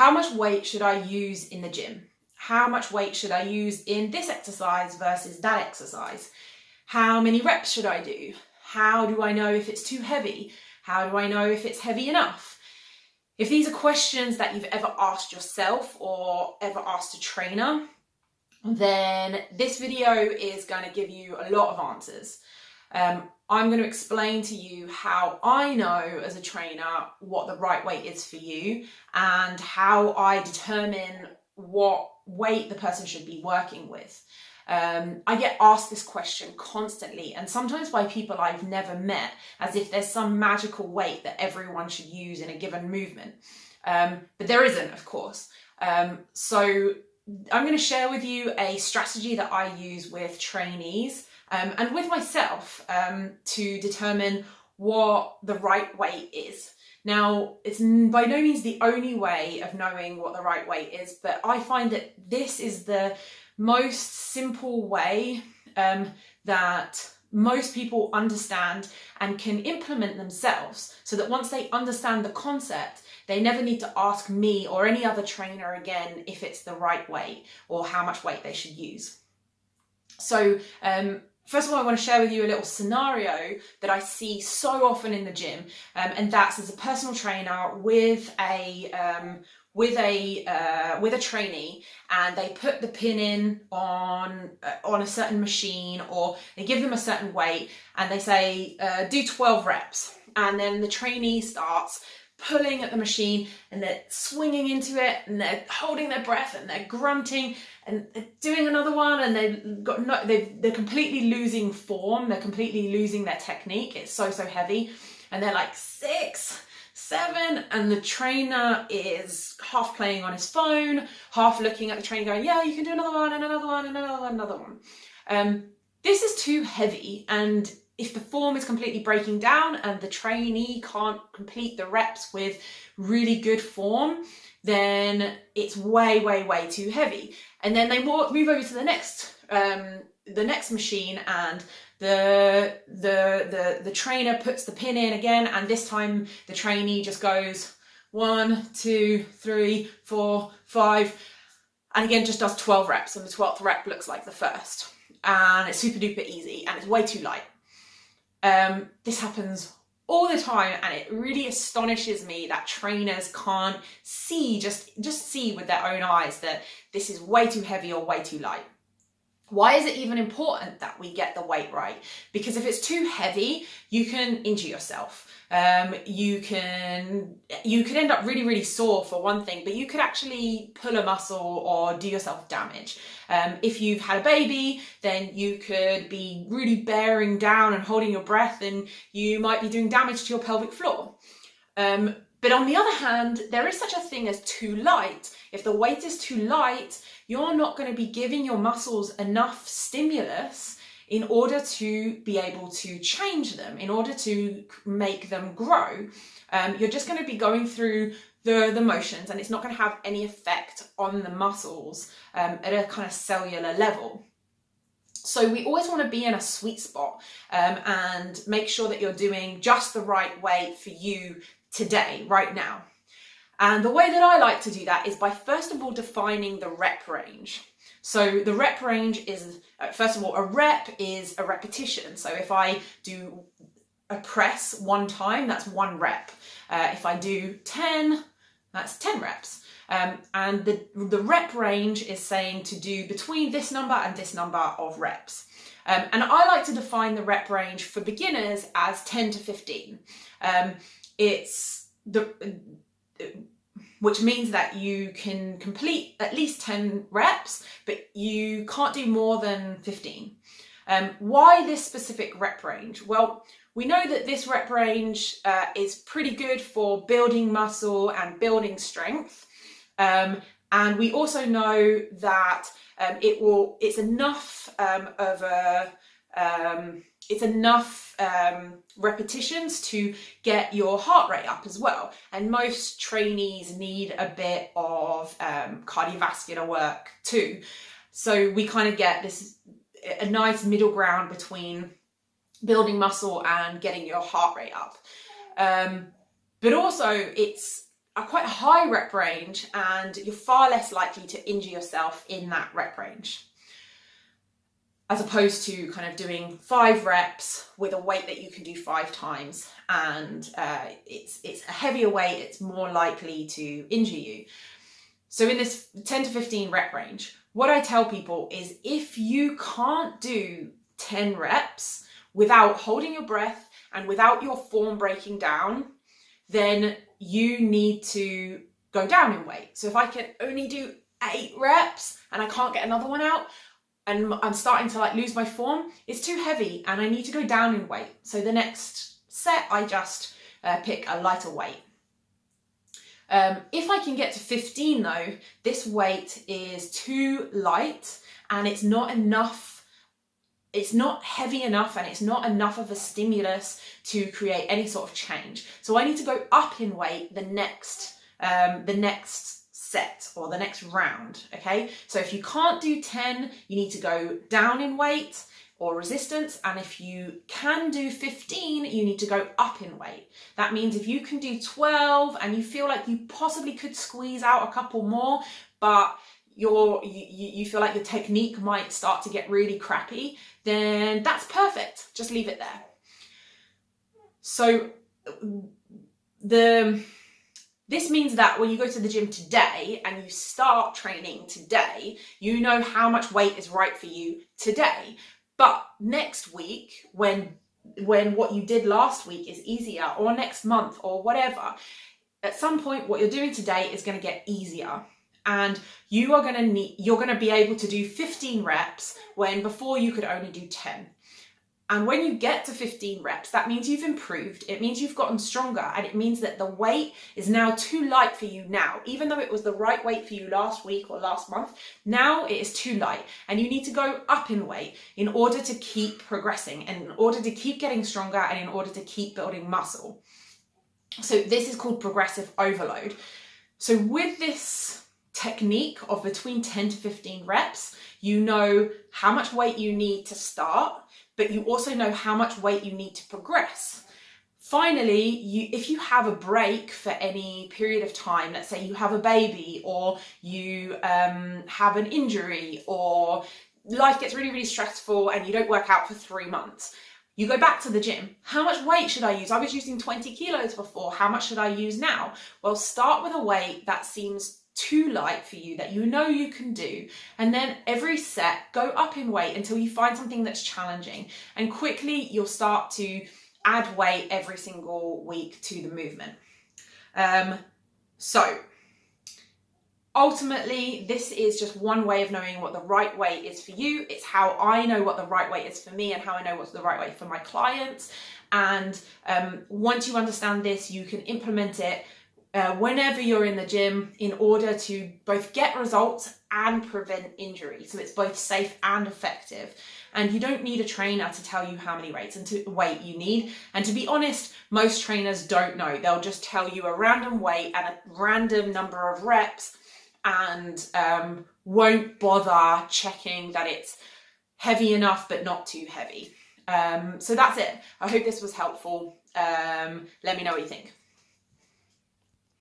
how much weight should I use in the gym? How much weight should I use in this exercise versus that exercise? How many reps should I do? How do I know if it's too heavy? How do I know if it's heavy enough? If these are questions that you've ever asked yourself or ever asked a trainer, then this video is going to give you a lot of answers. I'm going to explain to you how I know as a trainer what the right weight is for you and how I determine what weight the person should be working with. I get asked this question constantly, and sometimes by people I've never met, as if there's some magical weight that everyone should use in a given movement. But there isn't, of course. So I'm going to share with you a strategy that I use with trainees and with myself to determine what the right weight is. Now, it's by no means the only way of knowing what the right weight is, but I find that this is the most simple way that most people understand and can implement themselves, so that once they understand the concept, they never need to ask me or any other trainer again if it's the right weight or how much weight they should use. So first of all, I want to share with you a little scenario that I see so often in the gym, and that's as a personal trainer with a trainee, and they put the pin in on a certain machine, or they give them a certain weight and they say do 12 reps, and then the trainee starts pulling at the machine and they're swinging into it and they're holding their breath and they're grunting and they're doing another one, and they're completely losing form, they're completely losing their technique. It's so heavy, and they're like 6, 7, and the trainer is half playing on his phone, half looking at the trainer going, yeah, you can do another one and another one and another one. This is too heavy, and if the form is completely breaking down and the trainee can't complete the reps with really good form, then it's way too heavy. And then they move over to the next machine, and the trainer puts the pin in again, and this time the trainee just goes 1, 2, 3, 4, 5, and again just does 12 reps, and the 12th rep looks like the first, and it's super duper easy and it's way too light. This happens all the time, and it really astonishes me that trainers can't see, just see with their own eyes, that this is way too heavy or way too light. Why is it even important that we get the weight right? Because if it's too heavy, you can injure yourself. You could end up really sore for one thing, but you could actually pull a muscle or do yourself damage. If you've had a baby, then you could be really bearing down and holding your breath, and you might be doing damage to your pelvic floor. But on the other hand, there is such a thing as too light. If the weight is too light, you're not going to be giving your muscles enough stimulus in order to be able to change them, in order to make them grow. You're just going to be going through the motions, and it's not going to have any effect on the muscles at a kind of cellular level. So we always want to be in a sweet spot and make sure that you're doing just the right weight for you today, right now. And the way that I like to do that is by first of all defining the rep range. So the rep range is, first of all, a rep is a repetition. So if I do a press 1 time, that's 1 rep. If I do 10, that's 10 reps. And the rep range is saying to do between this number and this number of reps. And I like to define the rep range for beginners as 10 to 15. Which means that you can complete at least 10 reps, but you can't do more than 15. Why this specific rep range? Well, we know that this rep range is pretty good for building muscle and building strength. And we also know that it's enough repetitions to get your heart rate up as well. And most trainees need a bit of cardiovascular work too. So we kind of get a nice middle ground between building muscle and getting your heart rate up. But also it's a quite high rep range, and you're far less likely to injure yourself in that rep range, as opposed to kind of doing 5 reps with a weight that you can do 5 times, and it's a heavier weight, it's more likely to injure you. So in this 10 to 15 rep range, what I tell people is, if you can't do 10 reps without holding your breath and without your form breaking down, then you need to go down in weight. So if I can only do 8 reps and I can't get another one out, and I'm starting to like lose my form, it's too heavy and I need to go down in weight. So the next set, I just pick a lighter weight. If I can get to 15 though, this weight is too light and it's not enough, it's not heavy enough, and it's not enough of a stimulus to create any sort of change. So I need to go up in weight the next set or the next round, okay? So if you can't do 10, you need to go down in weight or resistance, and if you can do 15, you need to go up in weight. That means if you can do 12 and you feel like you possibly could squeeze out a couple more, but you feel like your technique might start to get really crappy, then that's perfect. Just leave it there. So this means that when you go to the gym today and you start training today, you know how much weight is right for you today. But next week, when what you did last week is easier, or next month or whatever, at some point what you're doing today is going to get easier. And you're going to be able to do 15 reps when before you could only do 10. And when you get to 15 reps, that means you've improved, it means you've gotten stronger, and it means that the weight is now too light for you now. Even though it was the right weight for you last week or last month, now it is too light, and you need to go up in weight in order to keep progressing, and in order to keep getting stronger, and in order to keep building muscle. So this is called progressive overload. So with this technique of between 10 to 15 reps, you know how much weight you need to start, but you also know how much weight you need to progress. Finally, if you have a break for any period of time, let's say you have a baby, or you have an injury, or life gets really, really stressful and you don't work out for 3 months, you go back to the gym. How much weight should I use? I was using 20 kilos before. How much should I use now? Well, start with a weight that seems too light for you, that you know you can do, and then every set go up in weight until you find something that's challenging, and quickly you'll start to add weight every single week to the movement. So ultimately, this is just one way of knowing what the right weight is for you. It's how I know what the right weight is for me, and how I know what's the right weight for my clients. And once you understand this, you can implement it whenever you're in the gym in order to both get results and prevent injury. So it's both safe and effective. And you don't need a trainer to tell you how many weight you need. And to be honest, most trainers don't know. They'll just tell you a random weight and a random number of reps, and won't bother checking that it's heavy enough but not too heavy. So that's it. I hope this was helpful. Let me know what you think.